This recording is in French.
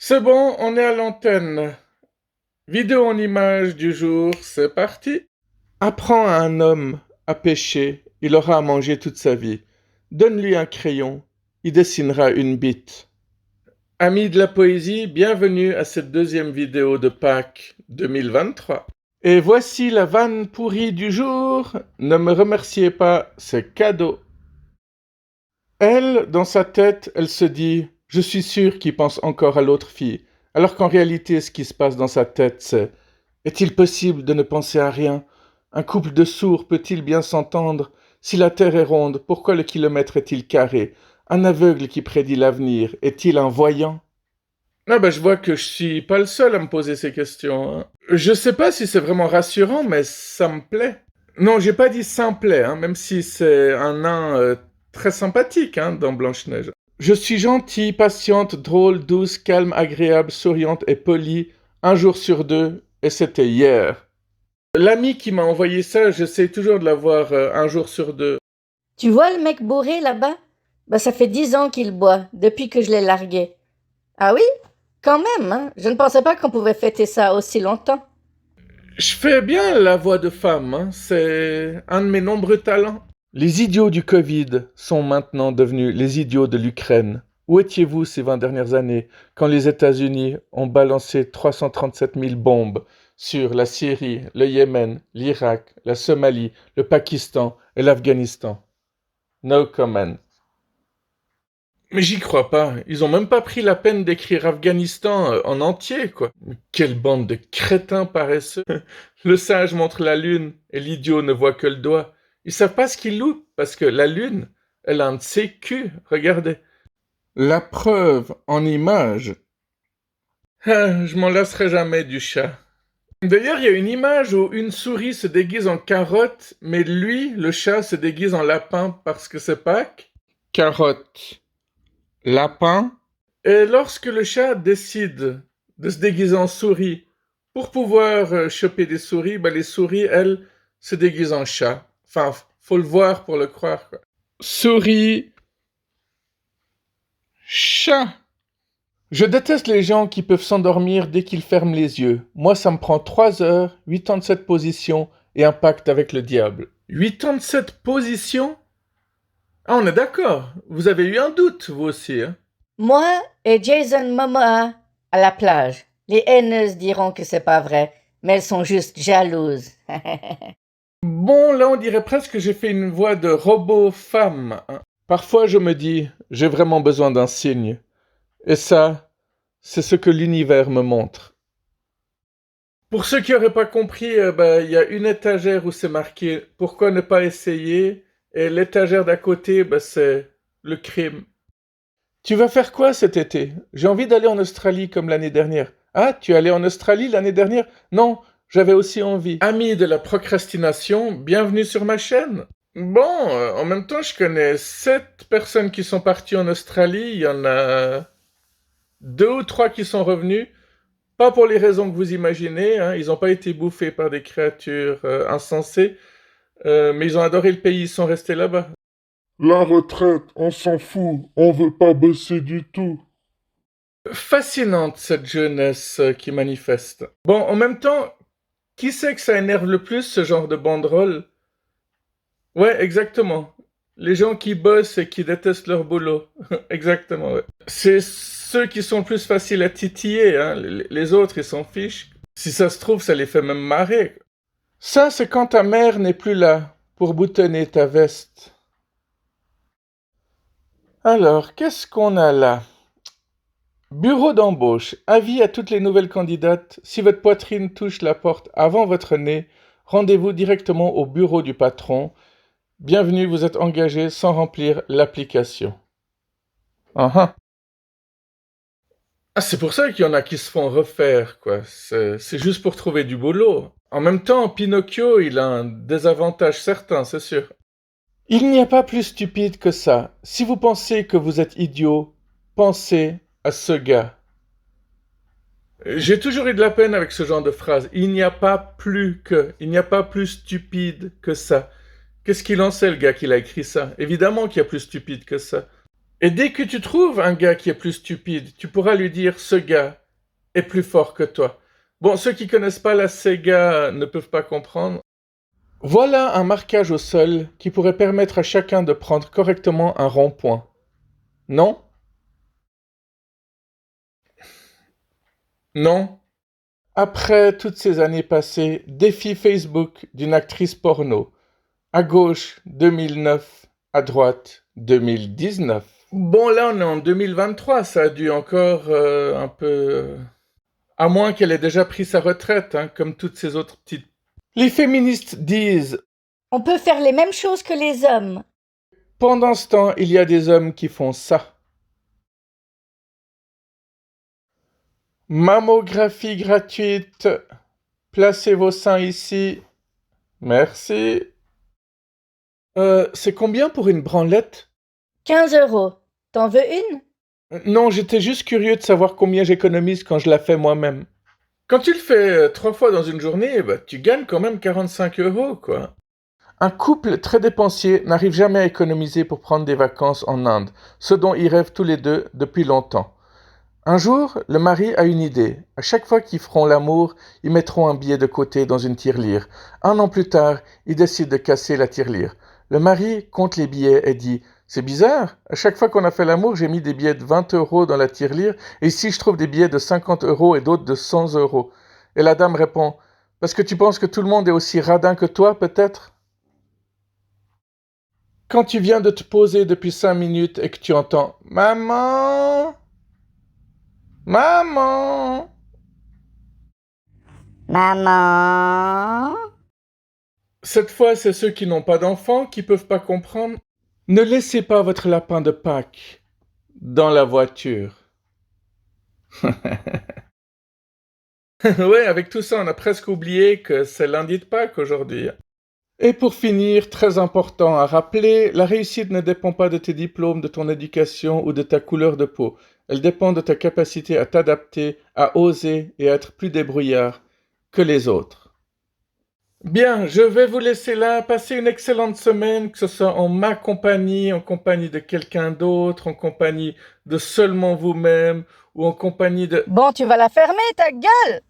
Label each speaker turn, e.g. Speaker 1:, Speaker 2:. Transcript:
Speaker 1: C'est bon, on est à l'antenne. Vidéo en image du jour, c'est parti. Apprends à un homme à pêcher, il aura à manger toute sa vie. Donne-lui un crayon, il dessinera une bite. Amis de la poésie, bienvenue à cette deuxième vidéo de Pâques 2023. Et voici la vanne pourrie du jour. Ne me remerciez pas, c'est cadeau. Elle, dans sa tête, elle se dit « Je suis sûr qu'il pense encore à l'autre fille », alors qu'en réalité, ce qui se passe dans sa tête, c'est « Est-il possible de ne penser à rien? Un couple de sourds peut-il bien s'entendre? Si la terre est ronde, pourquoi le kilomètre est-il carré? Un aveugle qui prédit l'avenir, est-il un voyant ?» Ah ben, je vois que je suis pas le seul à me poser ces questions, hein. Je sais pas si c'est vraiment rassurant, mais ça me plaît. Non, j'ai pas dit ça me plaît, hein, même si c'est un nain très sympathique dans Blanche-Neige. Je suis gentille, patiente, drôle, douce, calme, agréable, souriante et polie, un jour sur deux, et c'était hier. L'ami qui m'a envoyé ça, j'essaie toujours de l'avoir un jour sur deux.
Speaker 2: Tu vois le mec bourré là-bas? Ça fait 10 ans qu'il boit, depuis que je l'ai largué. Ah oui? Quand même, hein? Je ne pensais pas qu'on pouvait fêter ça aussi longtemps.
Speaker 1: Je fais bien la voix de femme, hein, c'est un de mes nombreux talents. Les idiots du Covid sont maintenant devenus les idiots de l'Ukraine. Où étiez-vous ces 20 dernières années quand les États-Unis ont balancé 337 000 bombes sur la Syrie, le Yémen, l'Irak, la Somalie, le Pakistan et l'Afghanistan? No comment. Mais j'y crois pas. Ils ont même pas pris la peine d'écrire Afghanistan en entier, quoi. Quelle bande de crétins paresseux. Le sage montre la lune et l'idiot ne voit que le doigt. Ils savent pas ce qu'ils loupent parce que la lune, elle a un de ses culs. Regardez. La preuve en image. Ah, je m'en lasserai jamais du chat. D'ailleurs, il y a une image où une souris se déguise en carotte, mais lui, le chat, se déguise en lapin parce que c'est Pâques. Carotte. Lapin. Et lorsque le chat décide de se déguiser en souris pour pouvoir choper des souris, les souris, elles, se déguisent en chat. Enfin, faut le voir pour le croire, quoi. Souris, chat. Je déteste les gens qui peuvent s'endormir dès qu'ils ferment les yeux. Moi, ça me prend 3 heures, 87 positions et un pacte avec le diable. 87 positions? Ah, on est d'accord. Vous avez eu un doute, vous aussi, hein?
Speaker 2: Moi et Jason Momoa à la plage. Les haineuses diront que c'est pas vrai, mais elles sont juste jalouses.
Speaker 1: Bon, là, on dirait presque que j'ai fait une voix de robot femme, hein. Parfois, je me dis, j'ai vraiment besoin d'un signe. Et ça, c'est ce que l'univers me montre. Pour ceux qui n'auraient pas compris, il y a une étagère où c'est marqué « Pourquoi ne pas essayer ?» et l'étagère d'à côté, c'est le crime. Tu vas faire quoi cet été? J'ai envie d'aller en Australie comme l'année dernière. Ah, tu es allé en Australie l'année dernière? Non, j'avais aussi envie. Amis de la procrastination, bienvenue sur ma chaîne. Bon, en même temps, je connais 7 personnes qui sont parties en Australie. Il y en a 2 ou 3 qui sont revenus. Pas pour les raisons que vous imaginez, hein. Ils n'ont pas été bouffés par des créatures insensées, mais ils ont adoré le pays, ils sont restés là-bas.
Speaker 3: La retraite, on s'en fout, on veut pas bosser du tout.
Speaker 1: Fascinante cette jeunesse qui manifeste. Bon, en même temps, qui c'est que ça énerve le plus ce genre de banderole? Ouais, exactement. Les gens qui bossent et qui détestent leur boulot. Exactement, ouais. C'est ceux qui sont le plus faciles à titiller, hein. Les autres, ils s'en fichent. Si ça se trouve, ça les fait même marrer. Ça, c'est quand ta mère n'est plus là pour boutonner ta veste. Alors, qu'est-ce qu'on a là? Bureau d'embauche. Avis à toutes les nouvelles candidates. Si votre poitrine touche la porte avant votre nez, rendez-vous directement au bureau du patron. Bienvenue, vous êtes engagé sans remplir l'application. Ah, c'est pour ça qu'il y en a qui se font refaire, quoi. C'est juste pour trouver du boulot. En même temps, Pinocchio, il a un désavantage certain, c'est sûr. Il n'y a pas plus stupide que ça. Si vous pensez que vous êtes idiot, pensez à ce gars. J'ai toujours eu de la peine avec ce genre de phrase. Il n'y a pas plus stupide que ça. Qu'est-ce qu'il en sait, le gars qui l'a écrit ça? Évidemment qu'il y a plus stupide que ça. Et dès que tu trouves un gars qui est plus stupide, tu pourras lui dire « ce gars est plus fort que toi ». Bon, ceux qui connaissent pas la Sega ne peuvent pas comprendre. Voilà un marquage au sol qui pourrait permettre à chacun de prendre correctement un rond-point. Non? Non? Après toutes ces années passées, défi Facebook d'une actrice porno. À gauche, 2009. À droite, 2019. Bon, là, on est en 2023. Ça a dû encore un peu... À moins qu'elle ait déjà pris sa retraite, hein, comme toutes ces autres petites... Les féministes disent...
Speaker 2: On peut faire les mêmes choses que les hommes.
Speaker 1: Pendant ce temps, il y a des hommes qui font ça. Mammographie gratuite. Placez vos seins ici. Merci. C'est combien pour une branlette?
Speaker 2: 15 €. T'en veux une?
Speaker 1: Non, j'étais juste curieux de savoir combien j'économise quand je la fais moi-même. Quand tu le fais 3 fois dans une journée, bah, tu gagnes quand même 45 €, quoi. Un couple très dépensier n'arrive jamais à économiser pour prendre des vacances en Inde, ce dont ils rêvent tous les deux depuis longtemps. Un jour, le mari a une idée. À chaque fois qu'ils feront l'amour, ils mettront un billet de côté dans une tirelire. 1 an plus tard, ils décident de casser la tirelire. Le mari compte les billets et dit « C'est bizarre, à chaque fois qu'on a fait l'amour, j'ai mis des billets de 20 € dans la tirelire, et ici je trouve des billets de 50 € et d'autres de 100 €. » Et la dame répond « Parce que tu penses que tout le monde est aussi radin que toi, peut-être ?» Quand tu viens de te poser depuis 5 minutes et que tu entends « Maman !»« Maman !»
Speaker 2: Maman?
Speaker 1: Cette fois, c'est ceux qui n'ont pas d'enfants qui peuvent pas comprendre. Ne laissez pas votre lapin de Pâques dans la voiture. Ouais, avec tout ça, on a presque oublié que c'est lundi de Pâques aujourd'hui. Et pour finir, très important à rappeler, la réussite ne dépend pas de tes diplômes, de ton éducation ou de ta couleur de peau. Elle dépend de ta capacité à t'adapter, à oser et à être plus débrouillard que les autres. Bien, je vais vous laisser là. Passez une excellente semaine, que ce soit en ma compagnie, en compagnie de quelqu'un d'autre, en compagnie de seulement vous-même, ou en compagnie de...
Speaker 2: Bon, tu vas la fermer, ta gueule!